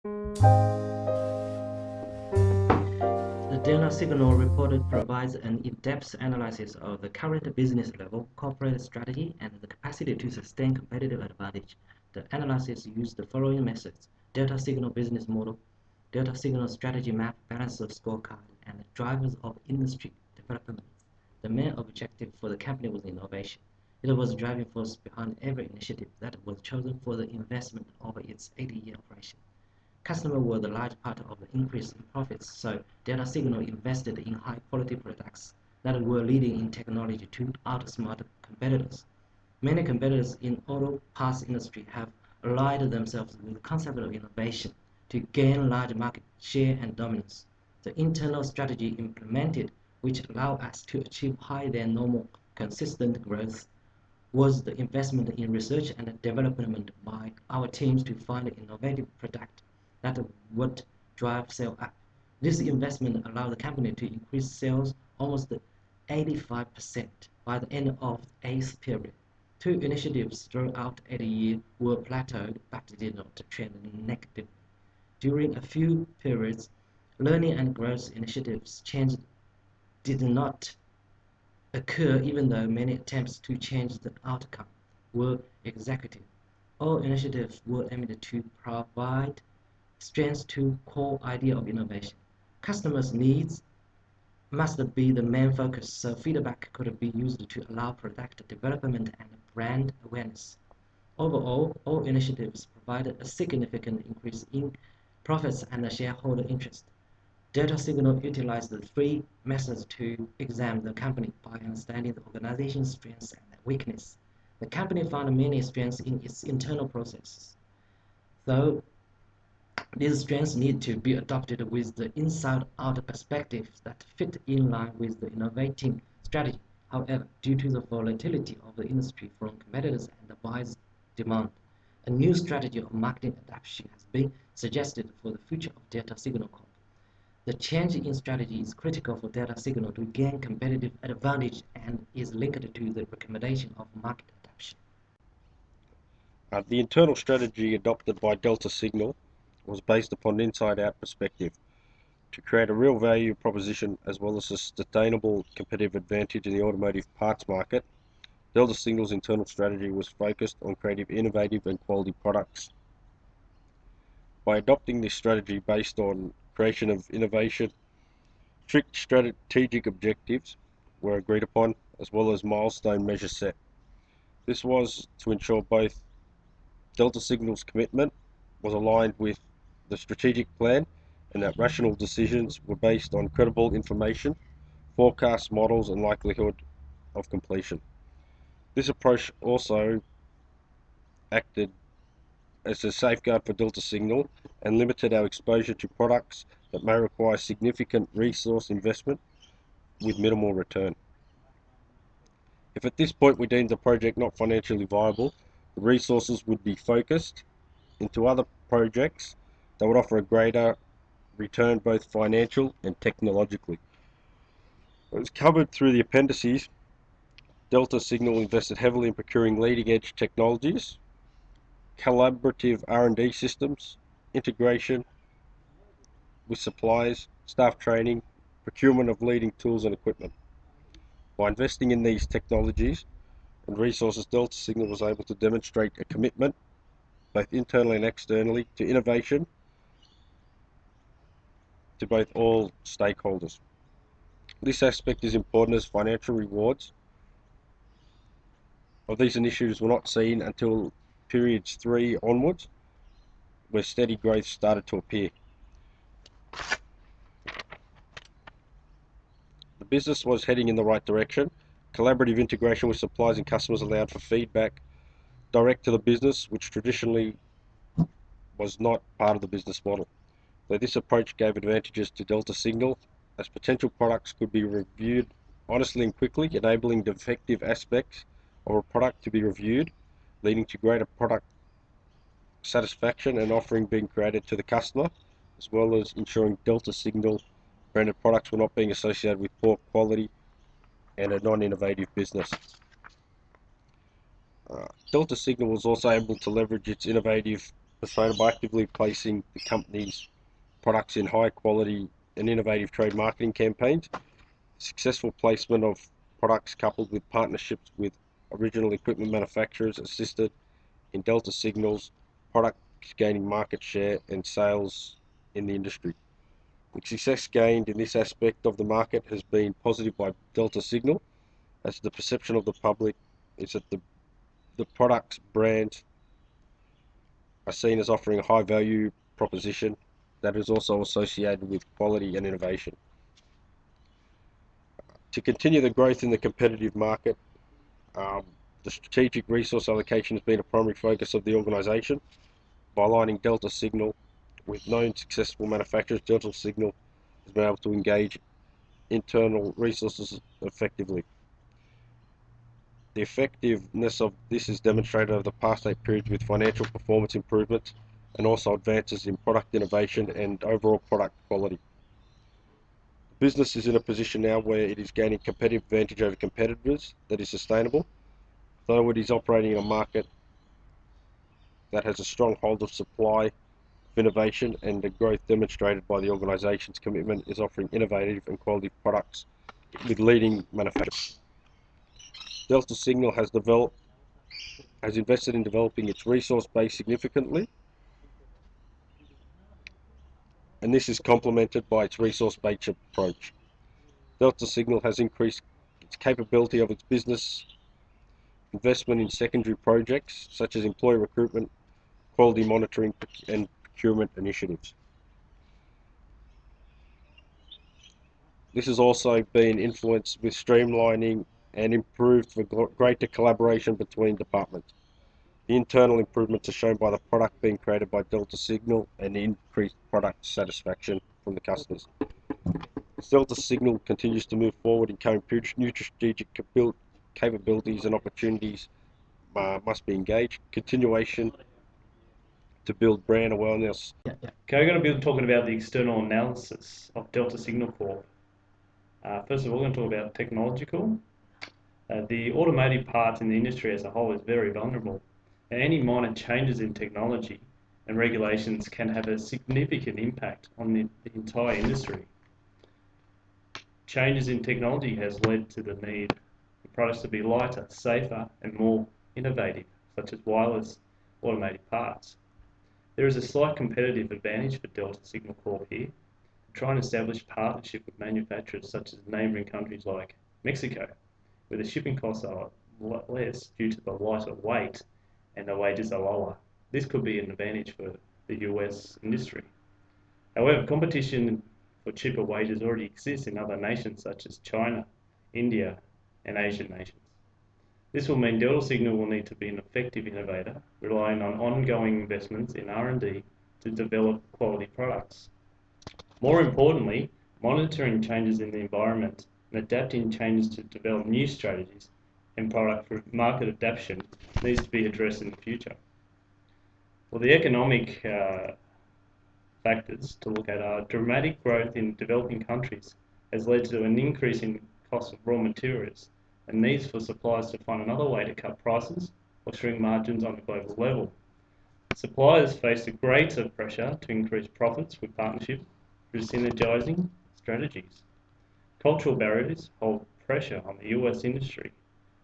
The data signal report provides an in-depth analysis of the current business level, corporate strategy, and the capacity to sustain competitive advantage. The analysis used the following methods: data signal business model, data signal strategy map, balance of scorecard, and drivers of industry development. The main objective for the company was innovation. It was the driving force behind every initiative that was chosen for the investment over its 80-year operation. Customers were the large part of the increase in profits, so Data Signal invested in high-quality products that were leading in technology to outsmart competitors. Many competitors in auto parts industry have allied themselves with the concept of innovation to gain large market share and dominance. The internal strategy implemented, which allowed us to achieve higher than normal consistent growth, was the investment in research and development by our teams to find innovative product that would drive sales up. This investment allowed the company to increase sales almost 85% by the end of the eighth period. Two initiatives throughout the year were plateaued but did not trend negatively. During a few periods, learning and growth initiatives change did not occur even though many attempts to change the outcome were executed. All initiatives were aimed to provide strength to core idea of innovation. Customers' needs must be the main focus, so feedback could be used to allow product development and brand awareness. Overall, all initiatives provided a significant increase in profits and shareholder interest. Data Signal utilized the three methods to examine the company by understanding the organization's strengths and weaknesses. The company found many strengths in its internal processes, though these strengths need to be adopted with the inside-out perspective that fit in line with the innovating strategy. However, due to the volatility of the industry from competitors and the buyer's demand, a new strategy of marketing adaptation has been suggested for the future of Data Signal Corp. The change in strategy is critical for Data Signal to gain competitive advantage and is linked to the recommendation of market adaptation. The internal strategy adopted by Delta Signal was based upon an inside-out perspective to create a real value proposition as well as a sustainable competitive advantage in the automotive parts market. Delta Signal's internal strategy was focused on creating innovative and quality products. By adopting this strategy based on creation of innovation, strict strategic objectives were agreed upon as well as milestone measures set. This was to ensure both Delta Signal's commitment was aligned with the strategic plan and that rational decisions were based on credible information, forecast models, and likelihood of completion. This approach also acted as a safeguard for Delta Signal and limited our exposure to products that may require significant resource investment with minimal return. If at this point we deemed the project not financially viable, the resources would be focused into other projects that would offer a greater return both financial and technologically. As covered through the appendices, Delta Signal invested heavily in procuring leading-edge technologies, collaborative R&D systems, integration with suppliers, staff training, procurement of leading tools and equipment. By investing in these technologies and resources, Delta Signal was able to demonstrate a commitment, both internally and externally, to innovation to both all stakeholders. This aspect is important as financial rewards of these initiatives were not seen until periods 3 onwards, where steady growth started to appear. The business was heading in the right direction. Collaborative integration with suppliers and customers allowed for feedback direct to the business, which traditionally was not part of the business model. Though this approach gave advantages to Delta Signal, as potential products could be reviewed honestly and quickly, enabling defective aspects of a product to be reviewed, leading to greater product satisfaction and offering being created to the customer, as well as ensuring Delta Signal branded products were not being associated with poor quality and a non-innovative business. Delta Signal was also able to leverage its innovative sustainable, actively placing the company's products in high quality and innovative trade marketing campaigns. Successful placement of products coupled with partnerships with original equipment manufacturers assisted in Delta Signal's products gaining market share and sales in the industry. The success gained in this aspect of the market has been positive by Delta Signal, as the perception of the public is that the products brands are seen as offering a high value proposition that is also associated with quality and innovation. To continue the growth in the competitive market, the strategic resource allocation has been a primary focus of the organisation. By aligning Delta Signal with known successful manufacturers, Delta Signal has been able to engage internal resources effectively. The effectiveness of this is demonstrated over the past 8 periods with financial performance improvements and also advances in product innovation and overall product quality. The business is in a position now where it is gaining competitive advantage over competitors that is sustainable, though it is operating in a market that has a strong hold of supply, of innovation, and the growth demonstrated by the organisation's commitment is offering innovative and quality products with leading manufacturers. Delta Signal has invested in developing its resource base significantly, and this is complemented by its resource-based approach. Delta Signal has increased its capability of its business investment in secondary projects such as employee recruitment, quality monitoring, and procurement initiatives. This has also been influenced with streamlining and improved for greater collaboration between departments. The internal improvements are shown by the product being created by Delta Signal and increased product satisfaction from the customers. As Delta Signal continues to move forward in current new strategic capabilities and opportunities must be engaged. Continuation to build brand awareness. Yeah. Okay, we're going to be talking about the external analysis of Delta Signal Corp. First of all, we're going to talk about technological. The automotive parts in the industry as a whole is very vulnerable, and any minor changes in technology and regulations can have a significant impact on the entire industry. Changes in technology has led to the need for products to be lighter, safer, and more innovative, such as wireless automotive parts. There is a slight competitive advantage for Delta Signal Corp here to try and establish partnership with manufacturers such as neighbouring countries like Mexico, where the shipping costs are less due to the lighter weight and the wages are lower. This could be an advantage for the US industry. However, competition for cheaper wages already exists in other nations such as China, India, and Asian nations. This will mean Delta Signal will need to be an effective innovator, relying on ongoing investments in R&D to develop quality products. More importantly, monitoring changes in the environment and adapting changes to develop new strategies and product for market adaptation needs to be addressed in the future. Well, the economic factors to look at are dramatic growth in developing countries has led to an increase in cost of raw materials and needs for suppliers to find another way to cut prices or shrink margins on a global level. Suppliers face a greater pressure to increase profits with partnership through synergizing strategies. Cultural barriers hold pressure on the US industry,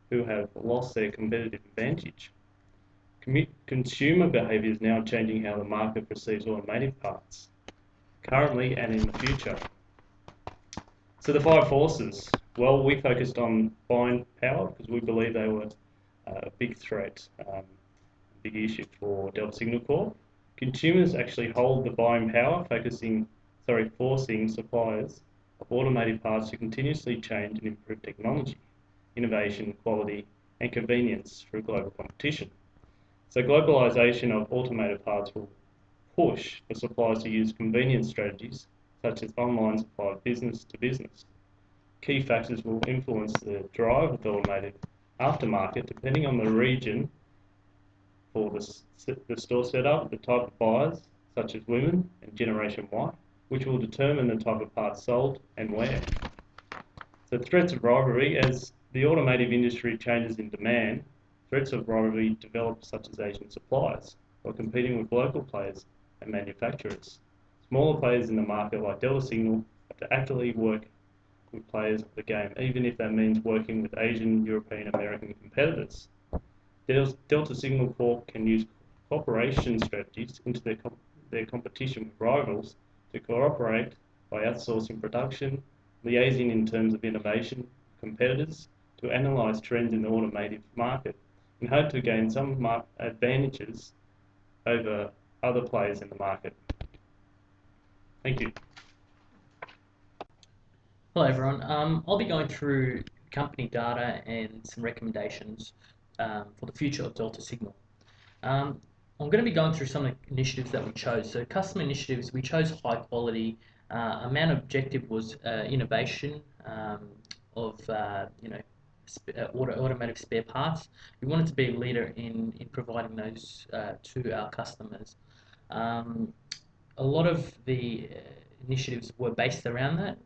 who have lost their competitive advantage. Consumer behaviour is now changing how the market perceives automotive parts, currently and in the future. So the 5 forces, well, we focused on buying power because we believe they were a big threat, big issue for Delta Signal Corp. Consumers actually hold the buying power, forcing suppliers of automotive parts to continuously change and improve technology, innovation, quality, and convenience through global competition. So globalization of automotive parts will push for suppliers to use convenience strategies such as online supply business to business. Key factors will influence the drive of the automotive aftermarket depending on the region for the store setup, the type of buyers, such as women and Generation Y, which will determine the type of parts sold and where. So threats of rivalry, as the automotive industry changes in demand, threats of rivalry develop such as Asian suppliers. while competing with local players and manufacturers. Smaller players in the market like Delta Signal have to actively work with players of the game, even if that means working with Asian, European, American competitors. Delta Signal Corp can use cooperation strategies into their competition with rivals to cooperate by outsourcing production, liaising in terms of innovation, competitors, to analyse trends in the automotive market in hope to gain some advantages over other players in the market. Thank you. Hello everyone. I'll be going through company data and some recommendations for the future of Delta Signal. I'm going to be going through some of the initiatives that we chose. So customer initiatives, we chose high quality. Our main objective was innovation of automotive spare parts. We wanted to be a leader in providing those to our customers. A lot of the initiatives were based around that.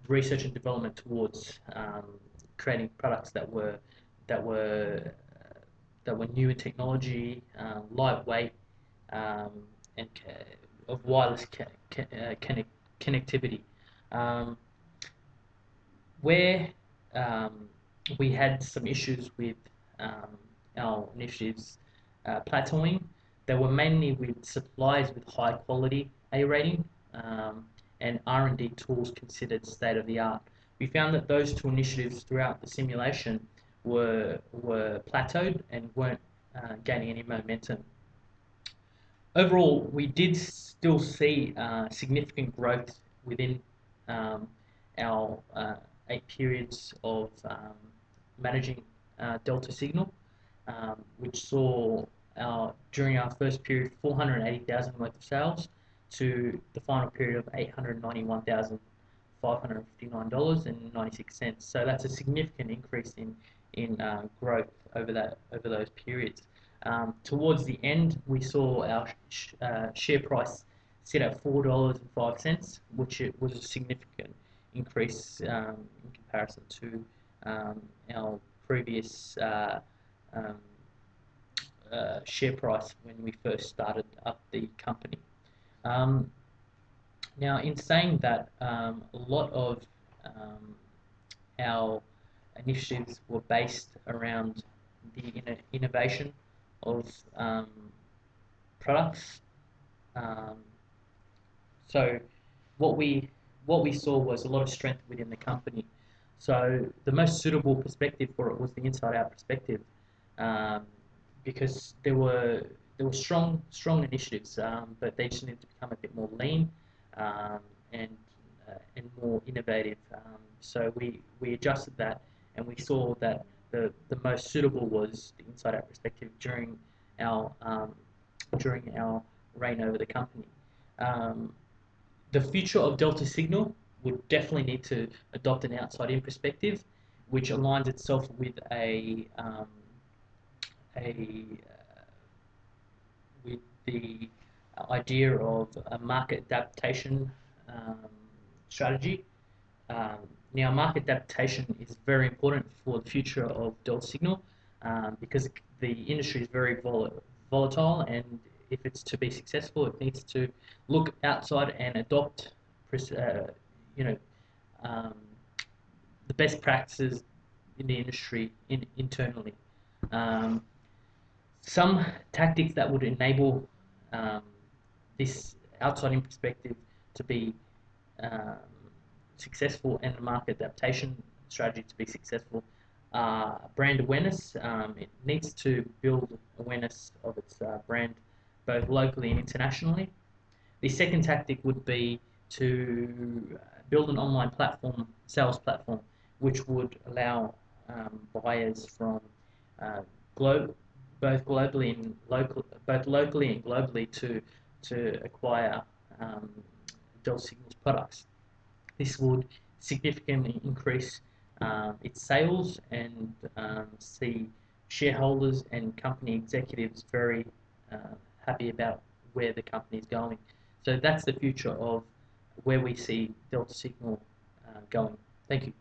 Research and development towards creating products that were new in technology, lightweight, and of wireless connectivity. Where we had some issues with our initiatives plateauing, they were mainly with suppliers with high quality A rating and R&D tools considered state of the art. We found that those two initiatives throughout the simulation were plateaued and weren't gaining any momentum. Overall, we did still see significant growth within our 8 periods of managing Delta Signal, which saw during our first period 480,000 worth of sales to the final period of $891,559.96. So that's a significant increase in growth over those periods. Towards the end, we saw our share price sit at $4.05, which it was a significant increase in comparison to our previous share price when we first started up the company. Now, in saying that, a lot of our initiatives were based around the innovation of products. So what we saw was a lot of strength within the company. So the most suitable perspective for it was the inside-out perspective, because there were strong initiatives, but they just needed to become a bit more lean and more innovative. So we adjusted that, and we saw that the most suitable was the inside-out perspective during our reign over the company. The future of Delta Signal would definitely need to adopt an outside-in perspective, which aligns itself with with the idea of a market adaptation strategy. Now, market adaptation is very important for the future of Delta Signal because the industry is very volatile, and if it's to be successful, it needs to look outside and adopt, the best practices in the industry internally. Some tactics that would enable this outside-in perspective to be successful and the market adaptation strategy to be successful are brand awareness. It needs to build awareness of its brand both locally and internationally. The second tactic would be to build an online platform, sales platform, which would allow buyers from both locally and globally to acquire Delta Signal's products. This would significantly increase its sales and see shareholders and company executives very happy about where the company is going. So that's the future of where we see Delta Signal going. Thank you.